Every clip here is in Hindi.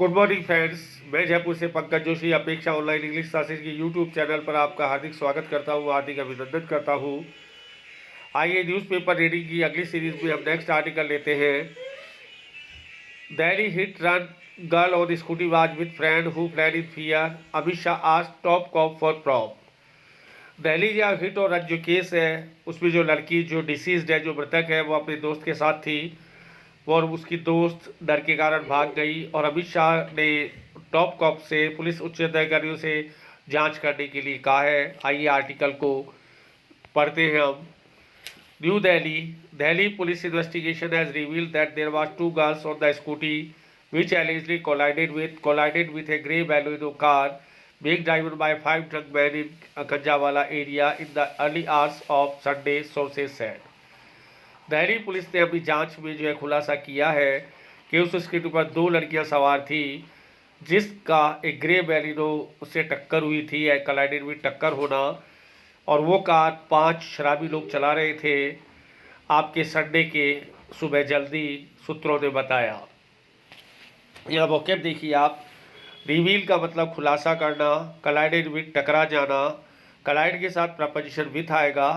Good morning friends. मैं जयपुर से पंकज जोशी अपेक्षा ऑनलाइन इंग्लिश क्लासेस के यूट्यूब चैनल पर आपका हार्दिक स्वागत करता हूँ, हार्दिक अभिनंदन करता हूँ। आइए न्यूज़पेपर रीडिंग की अगली सीरीज में हम नेक्स्ट आर्टिकल लेते हैं। Delhi hit run girl on scooty was with friend who fled in fear, Amit Shah आज top cop for prop. Delhi या हिट और रन जो केस है उसमें जो लड़की जो डिसीज्ड है, जो मृतक है, वो अपने दोस्त के साथ थी और उसकी दोस्त डर के कारण भाग गई और अमित शाह ने टॉप कॉप से पुलिस उच्च अधिकारियों से जांच करने के लिए कहा है। आइए आर्टिकल को पढ़ते हैं हम। New Delhi Delhi police investigation has revealed that there was two girls on the scooty which allegedly collided with a grey Baleno car being driven by 5 drunk men in Kanjawala area in the early hours of Sunday, sources said. Delhi police ने अपनी जांच में जो है खुलासा किया है कि उस स्कूटी पर 2 लड़कियां सवार थी जिसका एक ग्रे बैलिनो उससे टक्कर हुई थी, या कोलाइडेड में टक्कर होना, और वो कार 5 शराबी लोग चला रहे थे आपके संडे के सुबह जल्दी, सूत्रों ने बताया। यह वोकैब देखिए आप। रिवील का मतलब खुलासा करना, कोलाइडेड विद टकरा जाना, कोलाइड के साथ प्रपोजिशन विथ आएगा,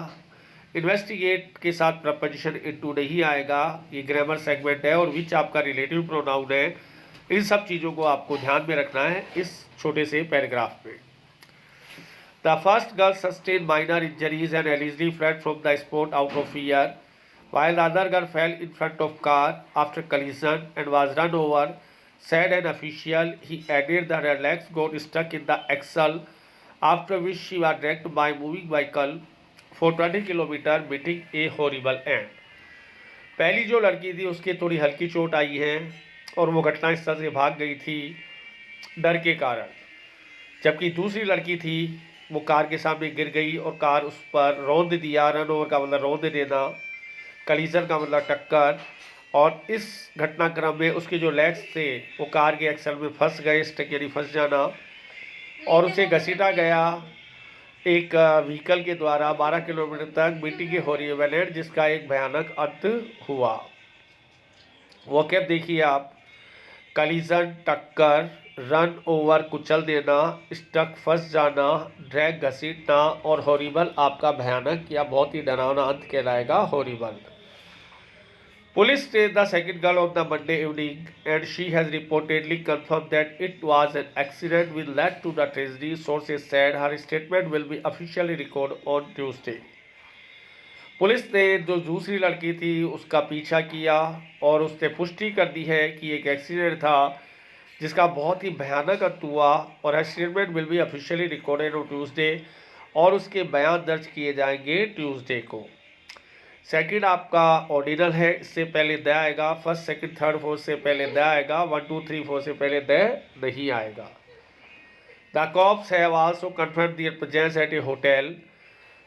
इन्वेस्टिगेट के साथ प्रपोजिशन इनटू नहीं आएगा, ये ग्रामर सेगमेंट है, और विच आपका रिलेटिव प्रोनाउन है। इन सब चीज़ों को आपको ध्यान में रखना है इस छोटे से पैराग्राफ में। The first girl sustain minor injuries and allegedly fled from the spot out of fear, while the other girl fell in front of car after collision and was run over, said an official. He added that her legs got stuck in the axle, after which she was dragged by moving vehicle for 20 kilometre, meeting a horrible end. पहली जो लड़की थी उसके थोड़ी हल्की चोट आई है और वो घटनास्थल से भाग गई थी डर के कारण, जबकि दूसरी लड़की थी वो कार के सामने गिर गई और कार उस पर रौंद दिया। रन ओवर का मतलब रौंद देना, कलीजन का मतलब टक्कर, और इस घटनाक्रम में उसके जो लेग्स थे वो कार के एक्सल में फंस गए, स्टक यानी फंस जाना, और उसे घसीटा गया एक व्हीकल के द्वारा 12 किलोमीटर तक, मीटिंग के हॉरिबल एंड, जिसका एक भयानक अंत हुआ। वो क्या देखिए आप। कलीजन टक्कर, रन ओवर कुचल देना, स्टक फंस जाना, ड्रैग घसीटना, और हॉरिबल आपका भयानक या बहुत ही डरावना अंत कहलाएगा, horrible. Police traced the second girl on the Monday evening and she has reportedly confirmed that it was an accident which led to the tragedy, sources said. Her statement will be officially recorded on Tuesday. Police ने जो दूसरी लड़की थी उसका पीछा किया और उसने पुष्टि कर दी है कि एक एक्सीडेंट था जिसका बहुत ही भयानक अंत हुआ, और statement will be officially recorded on Tuesday, और उसके बयान दर्ज किए जाएंगे ट्यूसडे को। सेकंड आपका ऑर्डिनल है, इससे पहले द आएगा। फर्स्ट सेकंड थर्ड फोर्थ से पहले द आएगा। 1 2 3 4 से पहले द नहीं आएगा। The cops have also confirmed their presence at a hotel.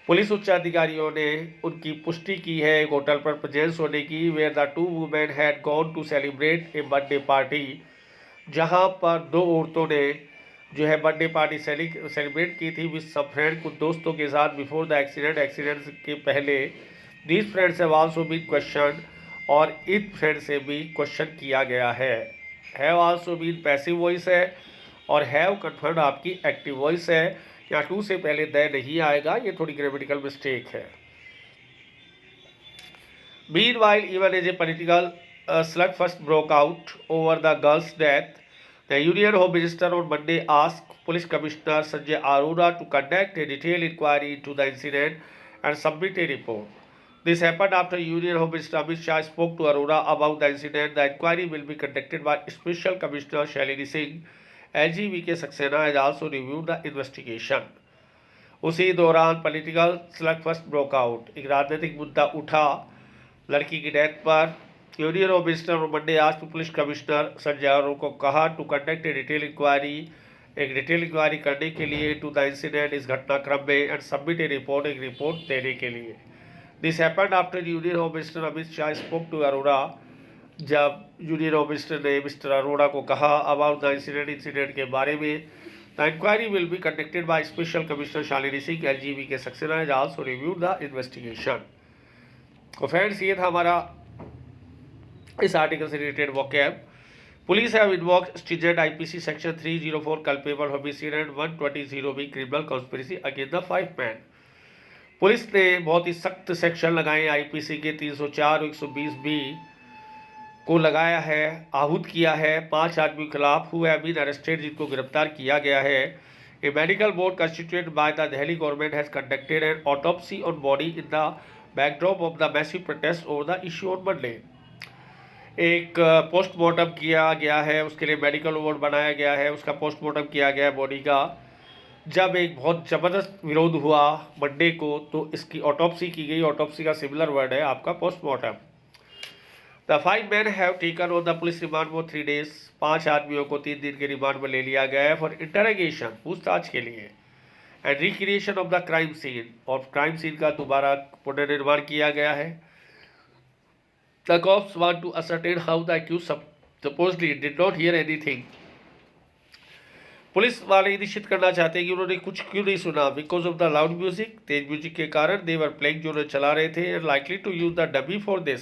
Police उच्च अधिकारियों ने उनकी पुष्टि की है एक होटल पर प्रेजेंस होने की, where the 2 women had gone to celebrate a birthday party, जहां पर 2 औरतों ने जो है बर्थडे पार्टी सेलिब्रेट की थी विद सम फ्रेंड, कुछ दोस्तों के साथ, बिफोर द एक्सीडेंट के पहले। These friends have also been question, और इन फ्रेंड से भी क्वेश्चन किया गया है। Have also been passive voice है और हैव कन्फर्म आपकी एक्टिव वॉइस है। यहाँ 2 से पहले द नहीं आएगा, ये थोड़ी ग्रामेटिकल मिस्टेक है। Meanwhile, even as a political slugfest broke out over the girl's death, the Union Home Minister on Monday asked Police Commissioner Sanjay Arora to conduct a detailed inquiry into the incident and submit a report. This happened after Union Home Minister Amit Shah spoke to Arora about the incident. The inquiry will be conducted by Special Commissioner Shalini Singh. LGV के Saxena has also reviewed the investigation. उसी दौरान पॉलिटिकल स्लगफस्ट ब्रोक आउट, एक राजनीतिक मुद्दा उठा लड़की की डेथ पर। यूनियन ऑफ मिनिस्टर मंडे आज पुलिस कमिश्नर संजय अरोड़ा को कहा to conduct a detail inquiry, एक डिटेल इंक्वायरी करने के लिए टू द इंसिडेंट, इस घटनाक्रम में, एंड सबमिट ए रिपोर्ट, एक रिपोर्ट देने के लिए। This happened after union home minister Amit Shah spoke to Arora, जब यूनियन होम मिनिस्टर ने मिस्टर अरोड़ा को कहा अबाउट द इंसिडेंट के बारे में। The inquiry will be conducted by special commissioner Shalini Singh. LGV के Saxena has also reviewed the investigation. तो फ्रेंड्स, ये था हमारा इस आर्टिकल से related vocab. Police have invoked stringent IPC section 304 culpable homicide and 120B criminal conspiracy against the 5 men. Police ने बहुत ही सख्त सेक्शन लगाए आईपीसी के 304 और 120B को लगाया है, आहूत किया है 5 आदमी के खिलाफ हु हैव बीन अरेस्टेड, जिनको गिरफ्तार किया गया है। A medical board constituted by the Delhi government has conducted an autopsy on body in the backdrop of the massive protest over the issue on Monday. एक पोस्टमार्टम किया गया है, उसके लिए मेडिकल बोर्ड बनाया गया है, उसका पोस्टमार्टम किया गया है बॉडी का। जब एक बहुत ज़बरदस्त विरोध हुआ मंडे को, तो इसकी ऑटोप्सी की गई। ऑटोप्सी का सिमिलर वर्ड है आपका postmortem. The 5 men have taken on the police remand for 3 days। 5 आदमियों को 3 दिन के रिमांड में ले लिया गया है फॉर इंटरोगेशन, पूछताछ के लिए, and recreation of the crime scene, और क्राइम सीन का दोबारा पुनर्निर्माण किया गया है। The cops want to ascertain how the accused supposedly did not hear anything. Police वाले निश्चित करना चाहते हैं कि उन्होंने कुछ क्यों नहीं सुना। Because of the loud music, Tej music के कारण, दे वर प्लेइंग, जो उन्हें चला रहे थे, and likely to use the डबी फॉर दिस,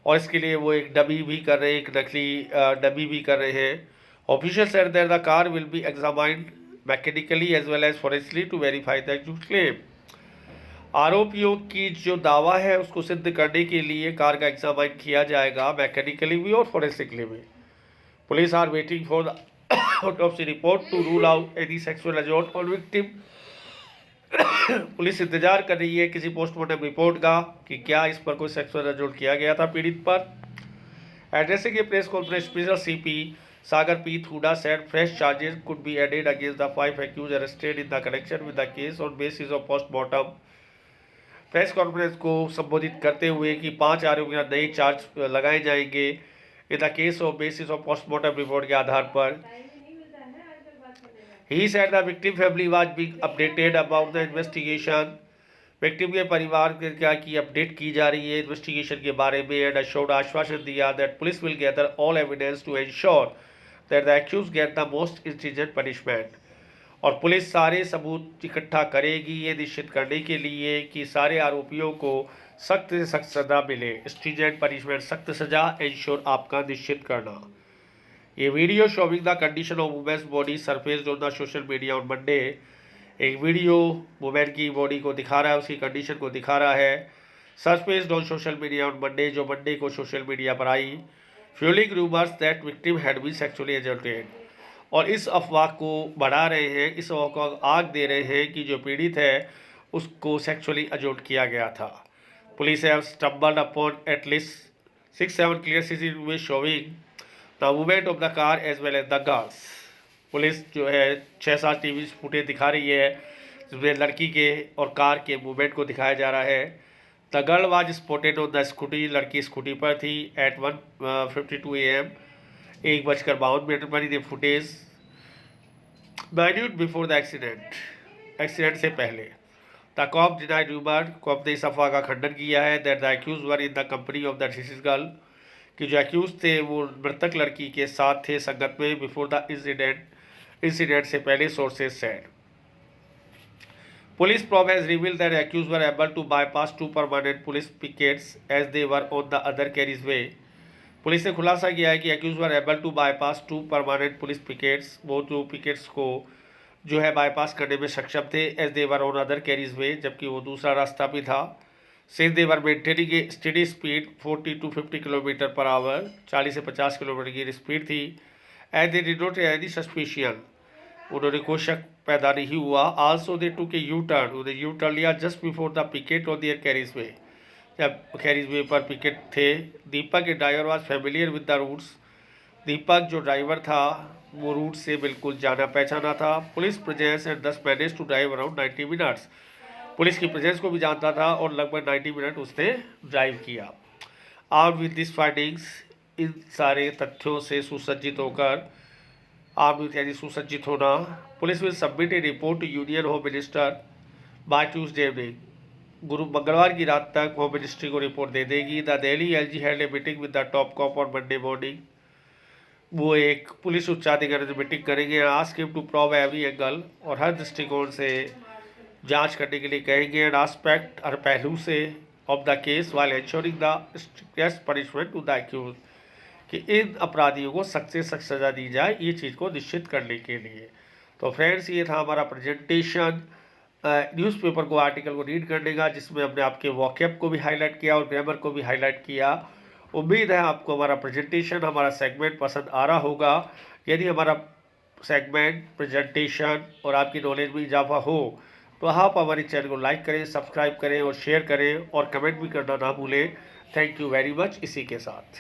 और इसके लिए वो एक डबी भी कर रहे हैं, एक नकली डबी भी कर रहे हैं। Official said that the car will be examined mechanically as well as forensically to verify the accused claim. आरोपियों की जो दावा है उसको सिद्ध करने के लिए कार का एग्जामाइन किया जाएगा, मैकेनिकली भी और फॉरेंसिकली भी। Police are waiting for the autopsy report to rule out any sexual assault on victim। Police इंतजार कर रही है किसी पोस्टमार्टम रिपोर्ट का कि क्या इस पर कोई सेक्सुअल असॉल्ट किया गया था पीड़ित पर। Addressing a press conference, special CP Sagar पी Hooda said fresh charges could be added against the 5 accused arrested in the connection with the case on basis of postmortem. Press conference को संबोधित करते हुए कि 5 आरोपियों के नए चार्ज लगाए जाएंगे in the case of basis of postmortem report के आधार पर। He said the victim family was being updated about the investigation। Victim के परिवार के क्या की अपडेट की जा रही है इन्वेस्टिगेशन के बारे में, एंड अश्योर्ड, आश्वासन दिया that police will gather all evidence to ensure that the accused get the most stringent punishment. और पुलिस सारे सबूत इकट्ठा करेगी ये निश्चित करने के लिए कि सारे आरोपियों को सख्त से सख्त सजा मिले। स्ट्रिंजेंट पनिशमेंट, सख्त सजा, एंश्योर आपका निश्चित करना। ये video showing the condition of women's body surfaced on the social media on Monday. एक वीडियो वुमेन की बॉडी को दिखा रहा है, उसकी कंडीशन को दिखा रहा है, surfaced on social media on Monday, जो मंडे को सोशल मीडिया पर आई। Fuelling rumours that victim had been sexually assaulted, और इस अफवाह को बढ़ा रहे हैं, इस अफवाह को आग दे रहे हैं कि जो पीड़ित है उसको सेक्सुअली असॉल्ट किया गया था। Police have stumbled upon at least 6-7 clear CCTV showing the movement of the car as well as the girls. Police जो है 6-7 टीवी फुटेज दिखा रही है जिसमें लड़की के और कार के मूवमेंट को दिखाया जा रहा है। The girl was spotted on the scooty, लड़की स्कूटी पर थी एट 1:52 AM, 1:52 पर ये footage minute before the accident से पहले। The cop denied rumour, cop ने इस अफवाह का खंडन किया है that the accused were in the company of the deceased girl, कि जो एक्यूज थे वो मृतक लड़की के साथ थे संगत में बिफोर द इंसिडेंट से पहले, sources said. Police probe has revealed that accused were able to bypass 2 permanent police pickets as they were on the other carriageway. Police ने खुलासा किया है कि accused were able to bypass 2 permanent police pickets, वो जो पिकेट्स को जो है बाईपास करने में सक्षम थे, as they were on other carriageway, जबकि वो दूसरा रास्ता भी था। Since they were maintaining a steady speed 40 to 50 kilometre per hour, 40 से 50 किलोमीटर की स्पीड थी। And they did not any suspicion, उन्होंने कोई शक पैदा नहीं हुआ। Also they took a U turn, उन्होंने यू टर्न लिया just before the picket on their carriageway, जब कैरीज वे पर पिकेट थे। दीपक के driver was familiar with the routes, Deepak जो ड्राइवर था वो रूट से बिल्कुल जाना पहचाना था। Police presence and 10 manage to drive around 90 minutes, police की प्रेजेंस को भी जानता था और लगभग 90 मिनट उसने ड्राइव किया। आर्म विद दिस फाइंडिंग्स, इन सारे तथ्यों से सुसज्जित होकर, आर्म विद यानी सुसज्जित होना, police will submit a report to union home minister by Tuesday evening, मंगलवार की रात तक होम मिनिस्ट्री को रिपोर्ट दे देगी। The Delhi LG had a meeting with the top cop on Monday morning, वो एक पुलिस उच्चाधिकारी से मीटिंग करेंगे। Ask him to probe every angle, और हर दृष्टिकोण से जांच करने के लिए कहेंगे, एंड आस्पेक्ट हर पहलू से of the case while ensuring the strictest punishment to the accused, कि इन अपराधियों को सख्त से सख्त सज़ा दी जाए, ये चीज़ को निश्चित करने के लिए। तो फ्रेंड्स, ये था हमारा प्रेजेंटेशन न्यूज़पेपर को, आर्टिकल को रीड करने का, जिसमें हमने आपके वोकैब को भी हाईलाइट किया और ग्रामर को भी हाईलाइट किया। उम्मीद है आपको हमारा प्रेजेंटेशन, हमारा सेगमेंट पसंद आ रहा होगा। यदि हमारा सेगमेंट, प्रेजेंटेशन और आपकी नॉलेज में इजाफा हो तो आप हमारे चैनल को लाइक करें, सब्सक्राइब करें और शेयर करें और कमेंट भी करना ना भूलें। Thank you very much. इसी के साथ